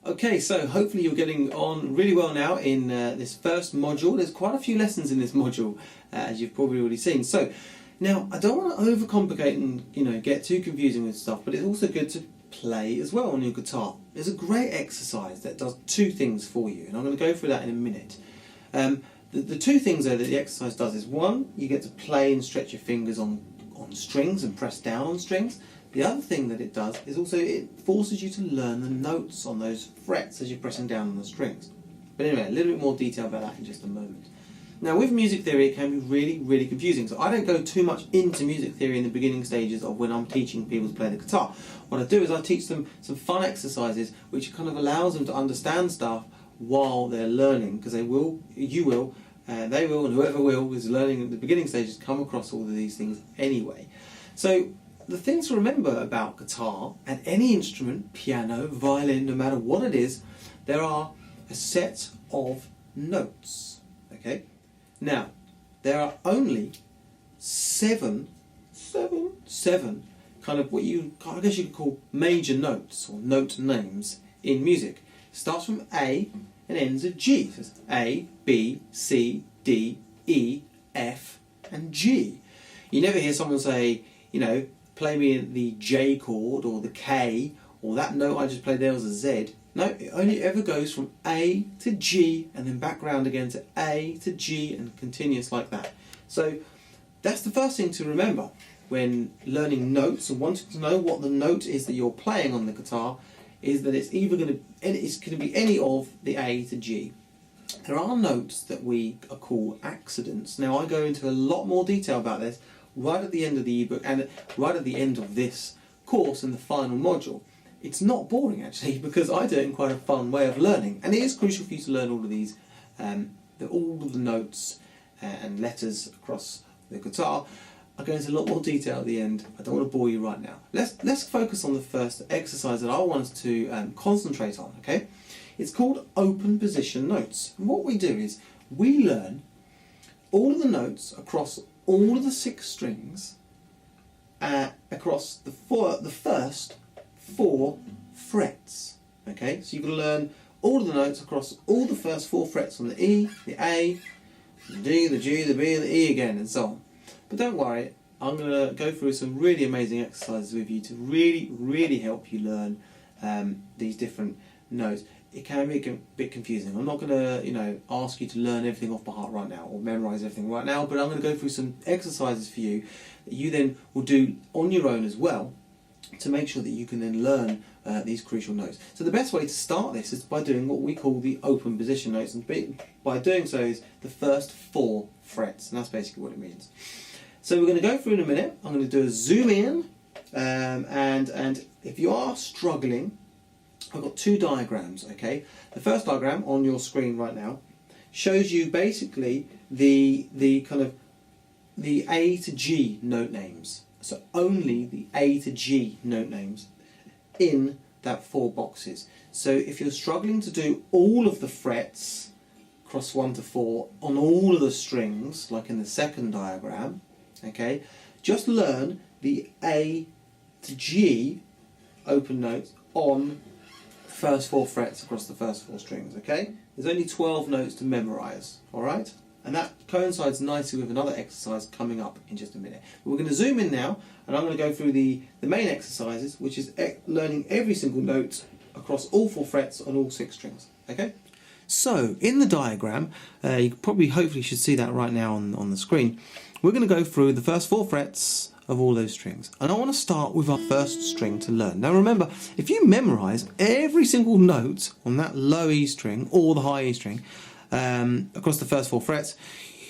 Okay, so hopefully you're getting on really well now in this first module. There's quite a few lessons in this module, as you've probably already seen. So now I don't want to overcomplicate and get too confusing with stuff, but it's also good to play as well on your guitar. There's a great exercise that does two things for you, and I'm going to go through that in a minute. The two things though that the exercise does is, one, you get to play and stretch your fingers on strings and press down on strings. The other thing that it does is also it forces you to learn the notes on those frets as you're pressing down on the strings. But anyway, a little bit more detail about that in just a moment. Now with music theory it can be really, really confusing, so I don't go too much into music theory in the beginning stages of when I'm teaching people to play the guitar. What I do is I teach them some fun exercises which kind of allows them to understand stuff while they're learning, because they will, and whoever will is learning at the beginning stages come across all of these things anyway. So the things to remember about guitar and any instrument, piano, violin, no matter what it is, there are a set of notes. Okay? Now, there are only seven kind of what I guess you could call major notes or note names in music. It starts from A and ends at G. So it's A, B, C, D, E, F, and G. You never hear someone say, play me the J chord or the K, or that note I just played there was a Z. No, it only ever goes from A to G and then back round again to A to G and continuous like that. So that's the first thing to remember when learning notes and wanting to know what the note is that you're playing on the guitar, is that it's going to be any of the A to G. There are notes that we call accidents. Now I go into a lot more detail about this right at the end of the ebook and right at the end of this course in the final module. It's not boring actually, because I do it in quite a fun way of learning, and it is crucial for you to learn all of these, all of the notes and letters across the guitar. I'll go into a lot more detail at the end. I don't want to bore you right now. Let's focus on the first exercise that I want us to concentrate on. Okay, it's called open position notes. And what we do is we learn all of the notes across all of the 6 strings across the first 4 frets. Okay, so you've got to learn all of the notes across all the first 4 frets on the E, the A, the D, the G, the B, and the E again, and so on. But don't worry, I'm going to go through some really amazing exercises with you to really, really help you learn these different notes. It can be a bit confusing. I'm not going to, ask you to learn everything off by heart right now or memorize everything right now, but I'm going to go through some exercises for you that you then will do on your own as well to make sure that you can then learn these crucial notes. So the best way to start this is by doing what we call the open position notes, and by doing so is the first 4 frets, and that's basically what it means. So we're going to go through in a minute. I'm going to do a zoom in, and if you are struggling, I've got 2 diagrams. Okay, the first diagram on your screen right now shows you basically the kind of the A to G note names. So only the A to G note names in that 4 boxes. So if you're struggling to do all of the frets across 1 to 4 on all of the strings, like in the second diagram, okay, just learn the A to G open notes on first 4 frets across the first 4 strings. Okay, there's only 12 notes to memorize. All right. And that coincides nicely with another exercise coming up in just a minute. But we're going to zoom in now, and I'm going to go through the main exercises, which is learning every single note across all 4 frets on all 6 strings. Okay? So, in the diagram, you hopefully should see that right now on the screen. We're going to go through the first 4 frets of all those strings. And I want to start with our first string to learn. Now remember, if you memorize every single note on that low E string or the high E string, across the first 4 frets,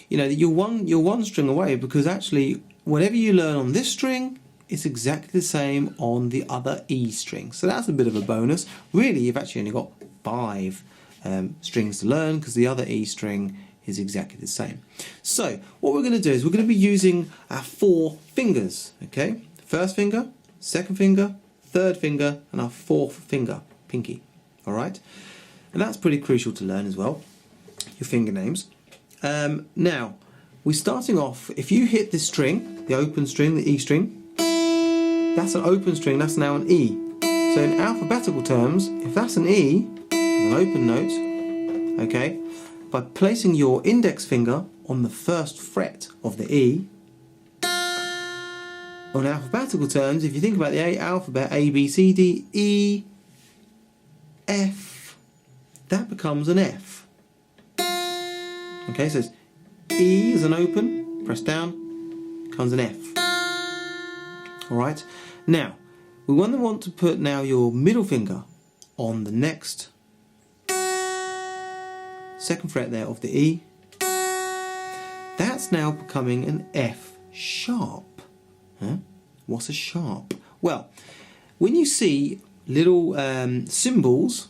you're one string away, because actually whatever you learn on this string is exactly the same on the other E string. So that's a bit of a bonus. Really, you've actually only got 5 strings to learn, because the other E string is exactly the same. So what we're going to do is we're going to be using our 4 fingers. Okay, first finger, second finger, third finger, and our 4th finger, pinky. All right, and that's pretty crucial to learn as well, your finger names. Now we're starting off, if you hit this string, the open string, the E string, that's an open string, that's now an E. So in alphabetical terms, if that's an E, an open note, okay, by placing your index finger on the first fret of the E. On alphabetical terms, if you think about the alphabet, A, B, C, D, E, F, that becomes an F. Okay, so it's E is an open, press down, becomes an F. Alright, now, we want to put now your middle finger on the next second fret there of the E. That's now becoming an F sharp. Huh? What's a sharp? Well, when you see little symbols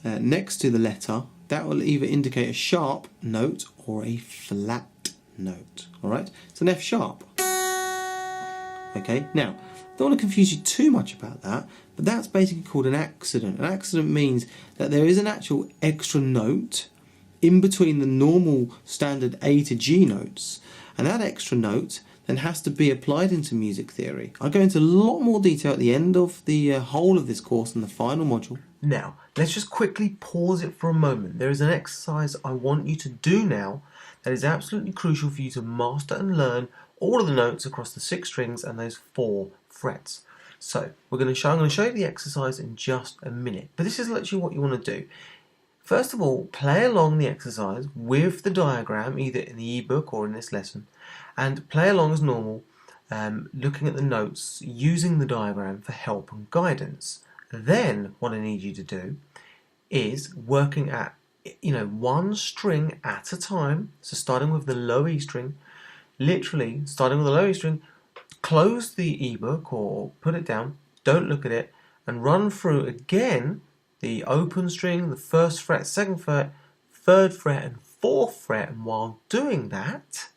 next to the letter, that will either indicate a sharp note or a flat note. Alright, it's an F sharp. Okay, now, don't want to confuse you too much about that, but that's basically called an accident. An accident means that there is an actual extra note in between the normal standard A to G notes, and that extra note then has to be applied into music theory. I'll go into a lot more detail at the end of the whole of this course in the final module. Now, let's just quickly pause it for a moment. There is an exercise I want you to do now that is absolutely crucial for you to master and learn all of the notes across the 6 strings and those 4 frets. So, I'm going to show you the exercise in just a minute, but this is literally what you want to do. First of all, play along the exercise with the diagram, either in the ebook or in this lesson, and play along as normal, looking at the notes, using the diagram for help and guidance. Then, what I need you to do is working at, one string at a time. So starting with the low E string, literally starting with the low E string, close the ebook or put it down, don't look at it, and run through again the open string, the first fret, second fret, third fret and fourth fret, and while doing that,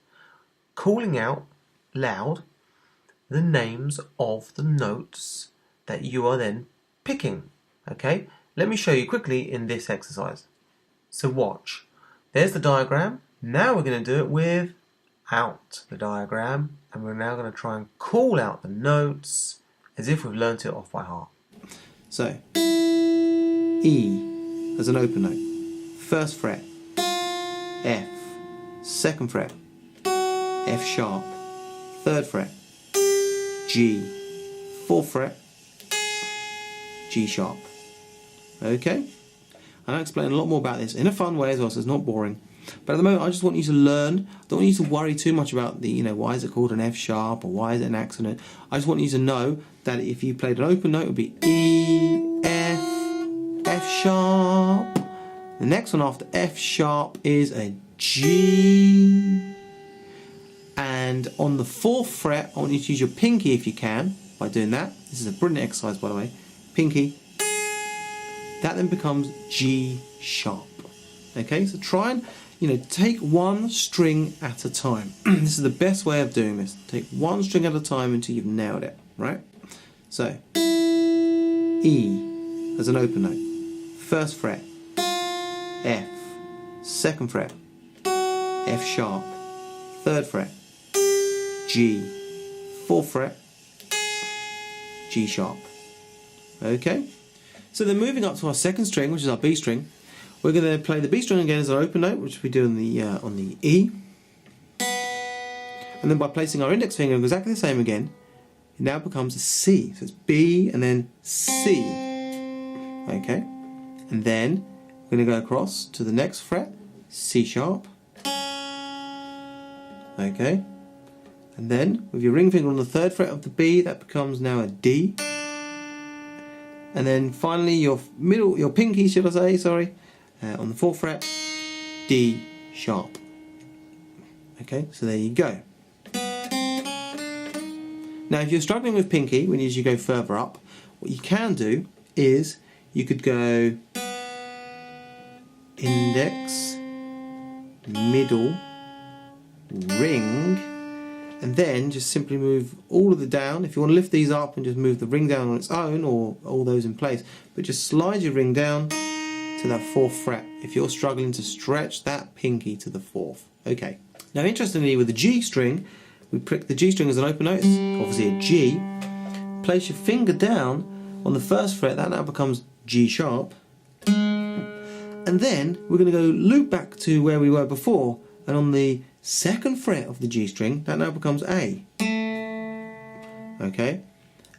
calling out loud the names of the notes that you are then picking. Okay, let me show you quickly in this exercise. So watch, there's the diagram. Now we're going to do it without the diagram, and we're now going to try and call out the notes as if we've learnt it off by heart. So E as an open note, first fret, F, second fret, F sharp, third fret, G, fourth fret, G sharp. Okay? I'll explain a lot more about this in a fun way as well, so it's not boring. But at the moment, I just want you to learn. I don't want you to worry too much about the, why is it called an F sharp or why is it an accident. I just want you to know that if you played an open note, it would be E, F, F sharp. The next one after F sharp is a G. And on the fourth fret, I want you to use your pinky if you can by doing that. This is a brilliant exercise, by the way. Pinky. That then becomes G sharp. Okay, so try and take one string at a time. This is the best way of doing this. Take one string at a time until you've nailed it, right? So, E as an open note, first fret, F, second fret, F sharp, third fret, G, fourth fret, G sharp. Okay? So then moving up to our second string, which is our B string, we're going to play the B string again as our open note, which we do on the E. And then by placing our index finger exactly the same again, it now becomes a C. So it's B and then C. Okay? And then we're going to go across to the next fret, C sharp. Okay? And then with your ring finger on the third fret of the B, that becomes now a D. And then finally your pinky, should I say, sorry, on the fourth fret, D sharp. Okay, so there you go. Now if you're struggling with pinky, as you go further up, what you can do is you could go index, middle, ring, and then just simply move all of the down. If you want to lift these up and just move the ring down on its own, or all those in place, but just slide your ring down to that fourth fret if you're struggling to stretch that pinky to the fourth. Okay. Now interestingly, with the G string, we pick the G string as an open note, it's obviously a G. Place your finger down on the first fret, that now becomes G sharp. And then we're going to go loop back to where we were before, and on the second fret of the G string, that now becomes A. Okay,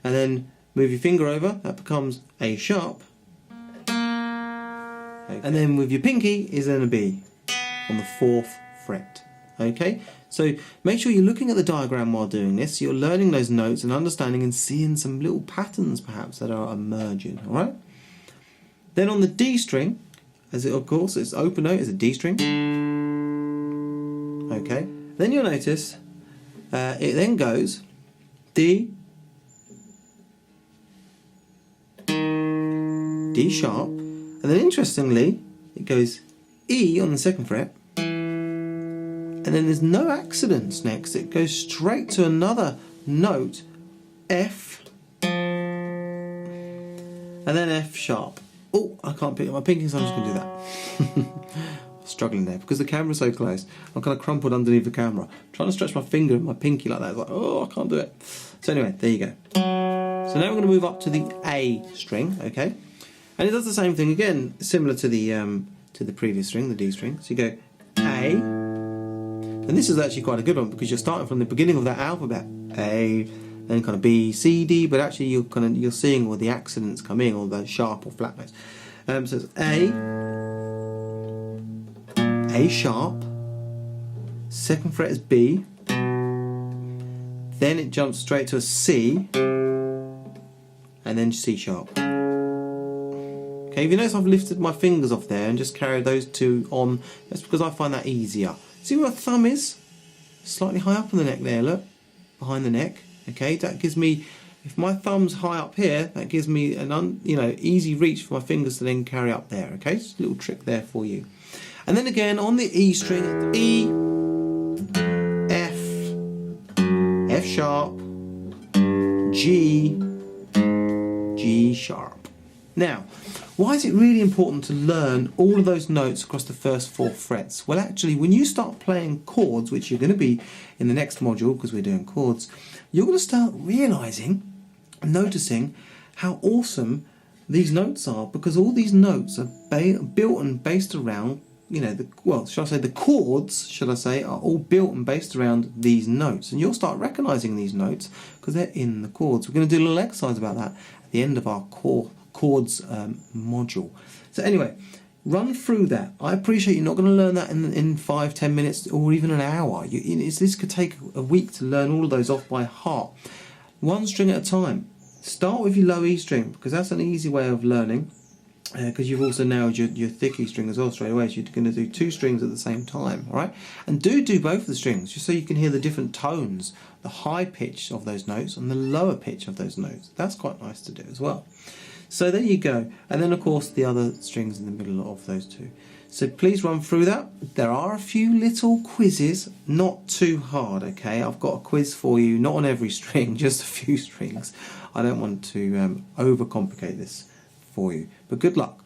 and then move your finger over, that becomes A sharp. Okay. And then with your pinky is then a B on the 4th fret. Okay, so make sure you're looking at the diagram while doing this. You're learning those notes and understanding and seeing some little patterns perhaps that are emerging. All right. Then on the D string, as it of course it's open note, is a D string. Okay. Then you'll notice it then goes D, D sharp, and then interestingly it goes E on the 2nd fret. And then there's no accidents next. It goes straight to another note, F, and then F sharp. Oh, I can't pick up my pinky, so I'm just going to do that. Struggling there because the camera's so close. I'm kind of crumpled underneath the camera. Trying to stretch my finger and my pinky like that. It's like, oh, I can't do it. So anyway, there you go. So now we're going to move up to the A string, okay? And it does the same thing again, similar to the previous string, the D string. So you go A. And this is actually quite a good one because you're starting from the beginning of that alphabet, A, then kind of B, C, D, but actually you're seeing all the accents come in, all the sharp or flat notes. So it's A sharp, 2nd fret is B, then it jumps straight to a C, and then C sharp. Okay, if you notice I've lifted my fingers off there and just carried those two on, that's because I find that easier. See where my thumb is? Slightly high up on the neck there, look. Behind the neck. Okay, that gives me, if my thumb's high up here, that gives me an easy reach for my fingers to then carry up there. Okay, just a little trick there for you. And then again on the E string, E, F, F sharp, G, G sharp. Now, why is it really important to learn all of those notes across the first 4 frets? Well, actually, when you start playing chords, which you're going to be in the next module because we're doing chords, you're going to start realising and noticing how awesome these notes are, because all these notes are built and based around, the chords, are all built and based around these notes. And you'll start recognising these notes because they're in the chords. We're going to do a little exercise about that at the end of our chords module. So anyway, run through that. I appreciate you're not going to learn that in 5-10 minutes or even an hour. This could take a week to learn all of those off by heart. One string at a time. Start with your low E string because that's an easy way of learning, because you've also nailed your thick E string as well straight away, so you're going to do 2 strings at the same time, alright? And do both of the strings just so you can hear the different tones, the high pitch of those notes and the lower pitch of those notes. That's quite nice to do as well. So there you go, and then of course the other strings in the middle of those 2. So please run through that. There are a few little quizzes, not too hard, okay? I've got a quiz for you, not on every string, just a few strings. I don't want to overcomplicate this for you, but good luck.